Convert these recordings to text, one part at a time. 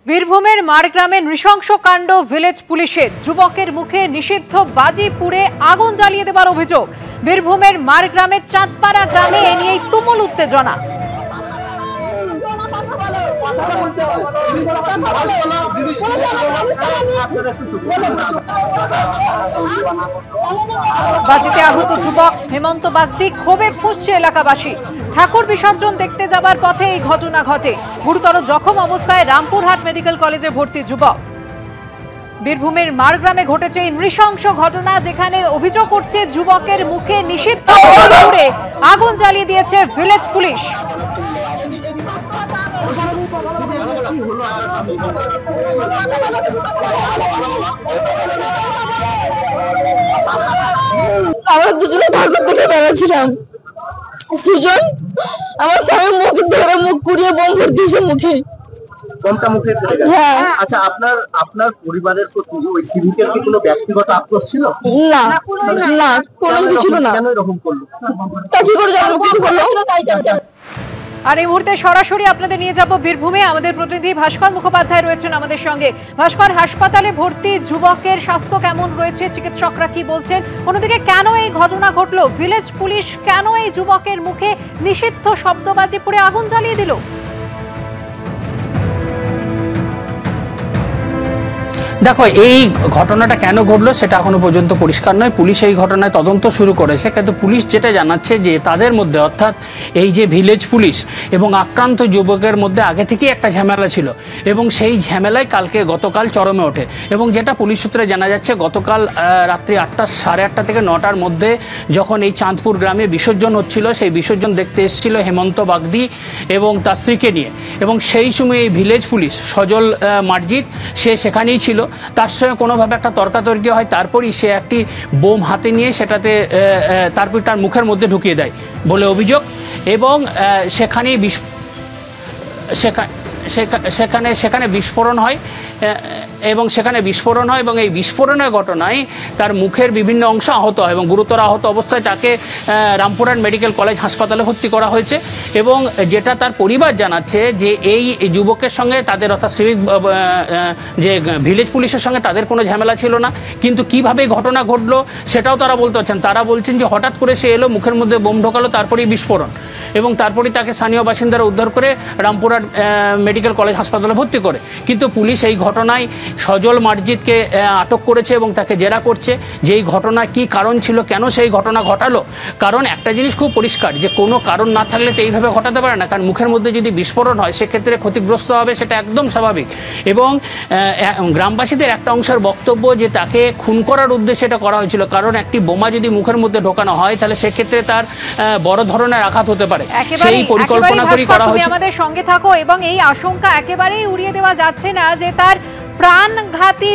বীরভূমের মারগ্রামে নৃশংস কাণ্ড ভিলেজ পুলিশের। যুবকের মুখে নিষিদ্ধ বাজি পুড়ে আগুন জ্বালিয়ে দেবার অভিযোগ। বীরভূমের মারগ্রামের চাঁদপাড়া গ্রামে এ নিয়ে তুমুল উত্তেজনা। বাজিতে আহত যুবক হেমন্ত বাগদি ক্ষোভে ফুঁসছে এলাকাবাসী। ঠাকুর বিসর্জন দেখতে যাবার পথে এই ঘটনা ঘটে। গুরুতর জখম অবস্থায় রামপুরহাট মেডিকেল কলেজে ভর্তি যুবক। বীরভূমের মারগ্রামে ঘটেছে এই নৃশংস ঘটনা, যেখানে অভিযোগ করছে যুবকের মুখে নিষিদ্ধ করে আগুন জ্বালিয়ে দিয়েছে ভিলেজ পুলিশ। আমরা দুজনে ঠাকুর দেখে বেড়াচ্ছিলাম। সুজন আমার স্বামীর মুখ ধরে মুখ কুড়িয়ে বোম ভরে দিয়েছে মুখে। কোনটা মুখে? হ্যাঁ। আচ্ছা, আপনার পরিবারের প্রতি ওই সিভিকের কি কোনো ব্যক্তিগত আক্রোশ ছিল? না না, কোনো কিছু ছিল না। কেন এরকম করলো? তা কি করে জানবো কিছু করলো? তাই জানতাম। আর এই মুহূর্তে সরাসরি আপনাদের নিয়ে যাব বীরভূমে। আমাদের প্রতিনিধি ভাস্কর মুখোপাধ্যায় রয়েছেন আমাদের সঙ্গে। ভাস্কর, হাসপাতালে ভর্তি যুবকের স্বাস্থ্য কেমন রয়েছে? চিকিৎসকরা কি বলছেন? অন্যদিকে কেন এই ঘটনা ঘটলো? ভিলেজ পুলিশ কেন এই যুবকের মুখে নিষিদ্ধ শব্দবাজি পুড়ে আগুন জ্বালিয়ে দিল? দেখো, এই ঘটনাটা কেন ঘটলো সেটা এখনো পর্যন্ত পরিষ্কার নয়। পুলিশ এই ঘটনায় তদন্ত শুরু করেছে, কিন্তু পুলিশ যেটা জানাচ্ছে যে তাদের মধ্যে, অর্থাৎ এই যে ভিলেজ পুলিশ এবং আক্রান্ত যুবকের মধ্যে আগে থেকেই একটা ঝামেলা ছিল এবং সেই ঝামেলায় গতকাল চরমে ওঠে। এবং যেটা পুলিশ সূত্রে জানা যাচ্ছে, গতকাল রাত্রি 8টা, সাড়ে 8টা থেকে 9টার মধ্যে যখন এই চাঁদপুর গ্রামে বিসর্জন হচ্ছিল, সেই বিসর্জন দেখতে এসেছিল হেমন্ত বাগদি এবং তার স্ত্রীকে নিয়ে। এবং সেই সময় এই ভিলেজ পুলিশ সজল মার্জিত সে সেখানেই ছিল। তার সঙ্গে কোনোভাবে একটা তর্কাতর্কি হয়, তারপরই সে একটি বোম হাতে নিয়ে সেটাতে তারপর তার মুখের মধ্যে ঢুকিয়ে দেয় বলে অভিযোগ। এবং সেখানে বিস্ফোরণ হয় এবং এই বিস্ফোরণের ঘটনায় তার মুখের বিভিন্ন অংশ আহত হয় এবং গুরুতর আহত অবস্থায় তাকে রামপুরহাট মেডিকেল কলেজ হাসপাতালে ভর্তি করা হয়েছে। এবং যেটা তার পরিবার জানাচ্ছে যে এই যুবকের সঙ্গে তাদের, অর্থাৎ সিভিক যে ভিলেজ পুলিশের সঙ্গে তাদের কোনো ঝামেলা ছিল না, কিন্তু কিভাবে ঘটনা ঘটলো সেটাও তারা বলতে পারছেন। তারা বলছেন যে হঠাৎ করে সে এলো, মুখের মধ্যে বোম ঢোকালো, তারপরেই বিস্ফোরণ, এবং তারপরেই তাকে স্থানীয় বাসিন্দারা উদ্ধার করে রামপুরহাট মেডিকেল কলেজ হাসপাতালে ভর্তি করে। কিন্তু পুলিশ এই ঘটনায় সজল মার্জিতকে আটক করেছে এবং তাকে জেরা করছে যে এই ঘটনা কি কারণ ছিল, কেন সেই ঘটনা ঘটালো। কারণ একটা জিনিস খুব পরিষ্কার, যে কোনো কারণ না থাকলে তো এইভাবে ঘটাতে পারে না। কারণ মুখের মধ্যে যদি বিস্ফোরণ হয় সেক্ষেত্রে ক্ষতিগ্রস্ত হবে, সেটা একদম স্বাভাবিক। এবং গ্রামবাসীদের একটা অংশের বক্তব্য যে তাকে খুন করার উদ্দেশ্যে এটা করা হয়েছিল, কারণ একটি বোমা যদি মুখের মধ্যে ঢোকানো হয় তাহলে সেক্ষেত্রে তার বড় ধরনের আঘাত হতে পারে, সেই পরিকল্পনা করে করা হয়েছে। আমাদের সঙ্গে থাকো। এবং এই আশঙ্কা একেবারেই উড়িয়ে দেওয়া যাচ্ছে না যে তার প্রাণঘাতী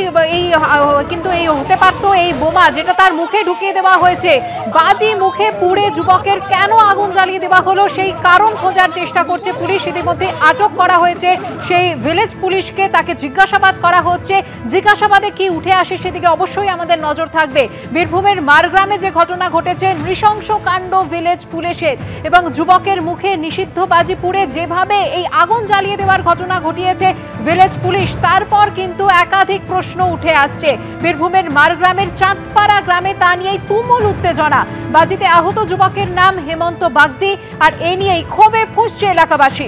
কিন্তু এই হতে পারতো এই বোমা, যেটা তার মুখে ঢুকিয়ে দেওয়া হয়েছে। বাজি মুখে পুড়ে যুবকের কেন আগুন জ্বালিয়ে দেওয়া হলো সেই কারণ খোঁজার চেষ্টা করছে পুলিশ। ইতিমধ্যে আটক করা হয়েছে সেই ভিলেজ পুলিশকে, তাকে জিজ্ঞাসাবাদ করা হচ্ছে। জিজ্ঞাসাবাদে কি উঠে আসে সেদিকে অবশ্যই আমাদের নজর থাকবে। বীরভূমের মারগ্রামে যে ঘটনা ঘটেছে, নৃশংস কাণ্ড ভিলেজ পুলিশের এবং যুবকের মুখে নিষিদ্ধ বাজি পুড়ে যেভাবে এই আগুন জ্বালিয়ে দেওয়ার ঘটনা ঘটিয়েছে ভিলেজ পুলিশ, তারপর কিন্তু একাধিক প্রশ্ন উঠে আসছে। বীরভূমের মারগ্রামের চাঁদপাড়া গ্রামে তা নিয়েই তুমুল উত্তেজনা। বাজিতে আহত যুবকের নাম হেমন্ত বাগদি, আর এ নিয়েই ক্ষোভে ফুঁসছে এলাকাবাসী।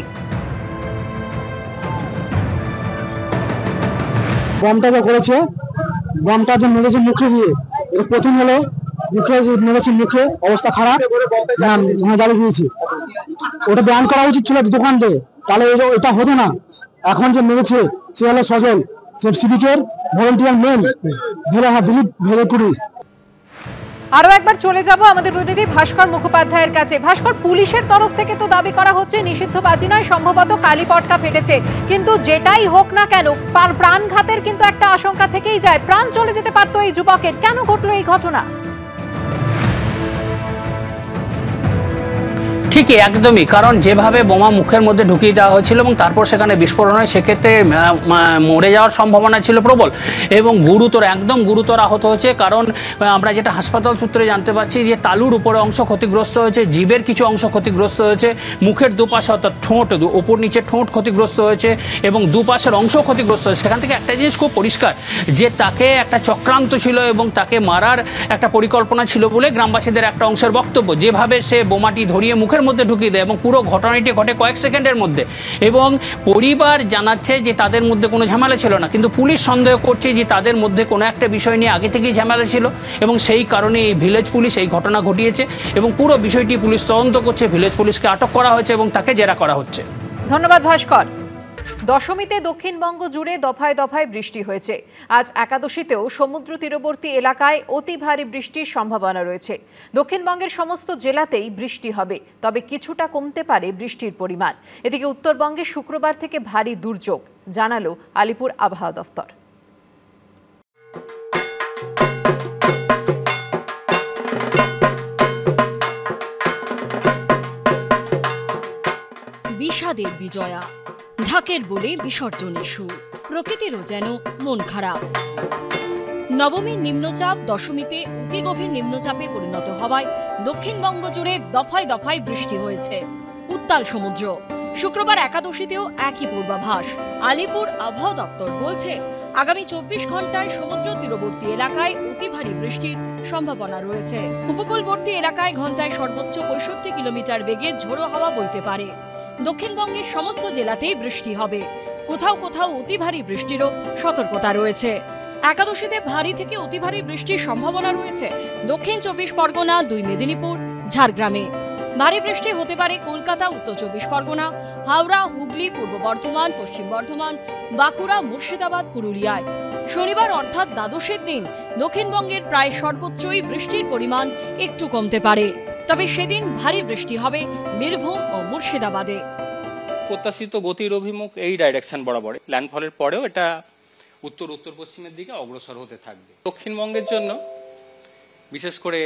বমটা যা করেছে, বমটা যে মেরেছে মুখে দিয়ে, প্রথম হলো মুখে মেরেছে, মুখে অবস্থা খারাপ, জ্বালিয়ে দিয়েছি। ওটা ব্যান করা উচিত ছিল দোকান থেকে, তাহলে এটা হতো না। এখন যে মেরেছে সে হলো সজল, সিভিকের ভলেন্টিয়ার মেন ভিলেজ পুলিশ। আরো একবার চলে যাব আমাদের প্রতিনিধি ভাস্কর মুখোপাধ্যায়ের কাছে। ভাস্কর, পুলিশের তরফ থেকে তো দাবি করা হচ্ছে নিষিদ্ধ বাজি নয়, সম্ভবত কালী পটকা ফেটেছে, কিন্তু যেটাই হোক না কেন প্রাণঘাতের কিন্তু একটা আশঙ্কা থেকেই যায়। প্রাণ চলে যেতে পারতো এই যুবকের, কেন ঘটলো এই ঘটনা? ঠিকই, একদমই। কারণ যেভাবে বোমা মুখের মধ্যে ঢুকিয়ে দেওয়া হয়েছিল এবং তারপর সেখানে বিস্ফোরণ হয়, সেক্ষেত্রে মরে যাওয়ার সম্ভাবনা ছিল প্রবল এবং একদম গুরুতর আহত হয়েছে। কারণ আমরা যেটা হাসপাতাল সূত্রে জানতে পারছি যে তালুর উপরে অংশ ক্ষতিগ্রস্ত হয়েছে, জিভের কিছু অংশ ক্ষতিগ্রস্ত হয়েছে, মুখের দুপাশে অর্থাৎ ঠোঁট, ওপর নিচে ঠোঁট ক্ষতিগ্রস্ত হয়েছে এবং দুপাশের অংশ ক্ষতিগ্রস্ত হয়েছে। সেখান থেকে একটা জিনিস খুব পরিষ্কার যে তাকে একটা চক্রান্ত ছিল এবং তাকে মারার একটা পরিকল্পনা ছিল বলে গ্রামবাসীদের একটা অংশের বক্তব্য। যেভাবে সে বোমাটি ধরিয়ে মুখের মধ্যে ঢুকিয়ে দেয় এবং পুরো ঘটনাটি ঘটে কয়েক সেকেন্ডের মধ্যে, এবং পরিবার জানাচ্ছে যে তাদের মধ্যে কোনো ঝামেলা ছিল না, কিন্তু পুলিশ সন্দেহ করছে যে তাদের মধ্যে কোনো একটা বিষয় নিয়ে আগে থেকেই ঝামেলা ছিল এবং সেই কারণে এই ভিলেজ পুলিশ এই ঘটনা ঘটিয়েছে এবং পুরো বিষয়টি পুলিশ তদন্ত করছে। ভিলেজ পুলিশকে আটক করা হয়েছে এবং তাকে জেরা করা হচ্ছে। ধন্যবাদ ভাস্কর। দশমীতে দক্ষিণবঙ্গ জুড়ে দফায় দফায় বৃষ্টি হয়েছে। আজ একাদশীতেও সমুদ্র তীরবর্তী এলাকায় অতি ভারী বৃষ্টির সম্ভাবনা রয়েছে। দক্ষিণবঙ্গের সমস্ত জেলাতেই বৃষ্টি হবে, তবে কিছুটা কমতে পারে বৃষ্টির পরিমাণ। এদিকে উত্তরবঙ্গে শুক্রবার থেকে ভারী দুর্যোগ জানালো আলিপুর আবহাওয়া দফতর। বিষাদের বিজয়া, ঢাকের বলে বিসর্জনের সুর, প্রকৃতিরও যেন মন খারাপ। নবমীর নিম্নচাপ দশমীতে অতি গভীর নিম্নচাপে পরিণত হওয়ায় দক্ষিণবঙ্গ জুড়ে দফায় দফায় বৃষ্টি হয়েছে। উত্তাল সমুদ্র। শুক্রবার একাদশীতেও একই পূর্বাভাস। আলিপুর আবহাওয়া দপ্তর বলছে, আগামী 24 ঘন্টায় সমুদ্র তীরবর্তী এলাকায় অতি ভারী বৃষ্টির সম্ভাবনা রয়েছে। উপকূলবর্তী এলাকায় ঘন্টায় সর্বোচ্চ 65 কিলোমিটার বেগে ঝোড়ো হাওয়া বইতে পারে। দক্ষিণবঙ্গের সমস্ত জেলাতেই বৃষ্টি হবে। কোথাও কোথাও অতি ভারী বৃষ্টিরও সতর্কতা রয়েছে। একাদশীতে ভারী থেকে অতি ভারী বৃষ্টির সম্ভাবনা রয়েছে দক্ষিণ 24 পরগনা, 2 মেদিনীপুর, ঝাড়গ্রামে। ভারী বৃষ্টি হতে পারে কলকাতা, উত্তর 24 পরগনা, হাওড়া, হুগলি, পূর্ব বর্ধমান, পশ্চিম বর্ধমান, বাঁকুড়া, মুর্শিদাবাদ, পুরুলিয়ায়। শনিবার অর্থাৎ দ্বাদশের দিন দক্ষিণবঙ্গের প্রায় সর্বোচ্চই বৃষ্টির পরিমাণ একটু কমতে পারে, তবে সেদিন ভারী বৃষ্টি হবে বীরভূম ও মুর্শিদাবাদে। প্রত্যাশিত গতির অভিমুখ এই ডাইরেকশন বরাবর, ল্যান্ডফলের পরেও এটা উত্তর উত্তর পশ্চিমের দিকে অগ্রসর হতে থাকবে। দক্ষিণবঙ্গের জন্য বিশেষ করে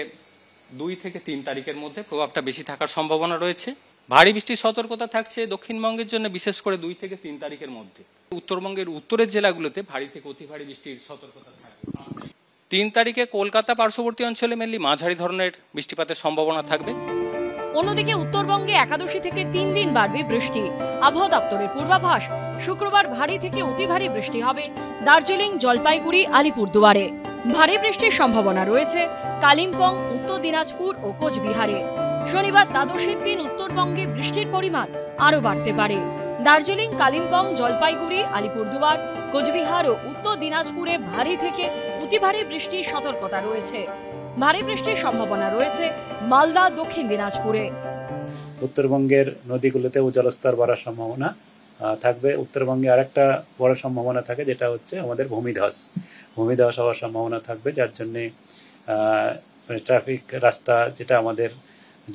2 থেকে 3 তারিখের মধ্যে প্রভাবটা বেশি থাকার সম্ভাবনা রয়েছে। ভারী বৃষ্টির সতর্কতা থাকছে দক্ষিণবঙ্গের জন্য বিশেষ করে 2 থেকে 3 তারিখের মধ্যে। উত্তরবঙ্গের উত্তরের জেলাগুলোতে ভারী থেকে অতি ভারী বৃষ্টির সতর্কতা থাকবে। 3 তারিখে কলকাতা পার্শ্ববর্তী অঞ্চলে মেনলি মাঝারি ধরনের বৃষ্টিপাতের সম্ভাবনা থাকবে। অন্যদিকে উত্তরবঙ্গে একাদশী থেকে 3 দিন বাড়বে বৃষ্টি। আবহাওয়া দপ্তরের পূর্বাভাস, শুক্রবার ভারী থেকে অতি ভারী বৃষ্টি হবে দার্জিলিং, জলপাইগুড়ি, আলিপুরদুয়ারে। ভারী বৃষ্টির সম্ভাবনা রয়েছে কালিম্পং, উত্তর দিনাজপুর ও কোচবিহারে। শনিবার দ্বাদশের দিন উত্তরবঙ্গে বৃষ্টির পরিমাণ আরও বাড়তে পারে। দার্জিলিং, কালিম্পং, জলপাইগুড়ি, আলিপুরদুয়ার, কোচবিহার ও উত্তর দিনাজপুরে ভারী থেকে অতি ভারী বৃষ্টির সতর্কতা রয়েছে। ভারী বৃষ্টির সম্ভাবনা রয়েছে মালদা, দক্ষিণ দিনাজপুরে। উত্তরবঙ্গের নদীগুলোতেও জলস্তর বাড়ার সম্ভাবনা থাকবে। উত্তরবঙ্গে আরেকটা বড় সম্ভাবনা থাকে, যেটা হচ্ছে আমাদের ভূমিধস হওয়ার সম্ভাবনা থাকবে, যার জন্যে ট্রাফিক রাস্তা, যেটা আমাদের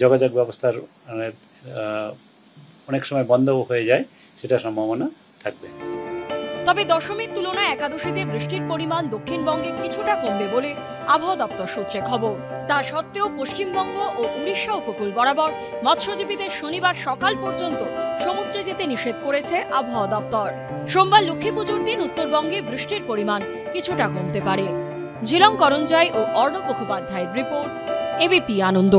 যোগাযোগ ব্যবস্থার অনেক সময় বন্ধ হয়ে যায়, সেটা সম্ভাবনা থাকবে। তবে দশমীর তুলনায় একাদশীতে বৃষ্টির পরিমাণ দক্ষিণবঙ্গে কিছুটা কমবে বলে আবহাওয়া দপ্তর সূত্রে খবর। তা সত্ত্বেও পশ্চিমবঙ্গ ও উড়িষ্যা উপকূল বরাবর মৎস্যজীবীদের শনিবার সকাল পর্যন্ত সমুদ্রে যেতে নিষেধ করেছে আবহাওয়া দপ্তর। সোমবার লক্ষ্মী পুজোর দিন উত্তরবঙ্গে বৃষ্টির পরিমাণ কিছুটা কমতে পারে। ঝিলং করঞ্জাই ও অর্ণব মুখোপাধ্যায়ের রিপোর্ট, এবিপি আনন্দ।